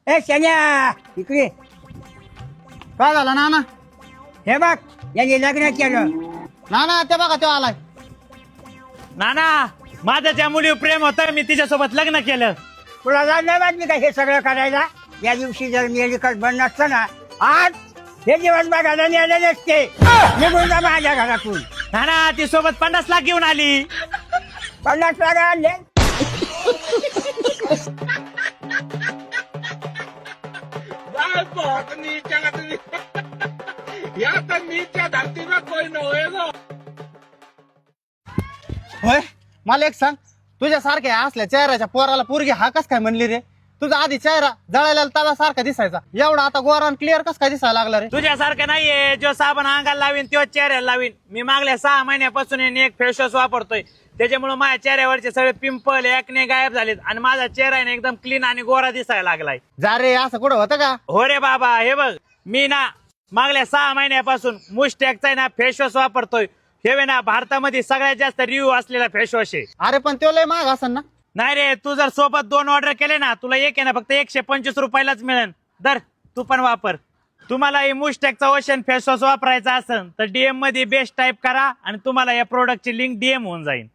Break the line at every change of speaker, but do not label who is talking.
ए शन्या इकडे
काय झालं नाना?
हे बघ यांनी लग्न केलं.
नाना ते बघा तो आलाय.
नाना माझं त्या मुलीवर प्रेम होतं, मी तिच्यासोबत लग्न केलं.
तुला जाणलं वाटली का हे सगळं करायला? या दिवशी जर मेडिकल बंद नसतं ना आज हे दिवस बघायला नेले नसते. निघून जा माझ्या घरातून.
नाना ती सोबत 50 लाख घेऊन आली.
50 लाख आणले.
बहुत नीचा आदमी या तो नीचा धरती में कोई न होएगा.
होय, मला एक सांग, तुझ्या सारख्या असल्या चेहऱ्याच्या पोराला पोरगी हा कस काय म्हणली रे? तुझा आधी चेहरा जळायला तवा सारखा दिसायचा, एवढा आता गोरा क्लिअर कस काय दिसायला लागला रे?
तुझ्यासारखं नाहीये, जो साबण अंगाला लावीन तो चेहऱ्याला लावीन. मी मागल्या 6 महिन्यापासून एक फेस वॉश वापरतोय, त्याच्यामुळे माझ्या चेहऱ्यावरचे सगळे पिंपल ऍक्ने गायब झालेत आणि माझा चेहरा आहे ना एकदम क्लीन आणि गोरा दिसायला लागलाय.
जा रे, असं कुठं होतं का?
हो रे बाबा, हे बघ मी ना मागल्या 6 महिन्यापासून मुस्टॅकचा आहे ना फेस वॉश वापरतोय. हे ना भारतामध्ये सगळ्यात जास्त रिव्ह्यू असलेला फेस वॉश आहे.
अरे पण तो लय महाग असेल ना?
नाही रे, तू जर सोबत 2 ऑर्डर केले ना तुला एक आहे ना फक्त 125 रुपयालाच मिळेल. दर तू पण वापर. तुम्हाला हे मुस्टॅकचा ओशन फेस वॉश वापरायचा असेल तर DM मध्ये बेस्ट टाईप करा आणि तुम्हाला या प्रोडक्टची लिंक DM होऊन जाईल.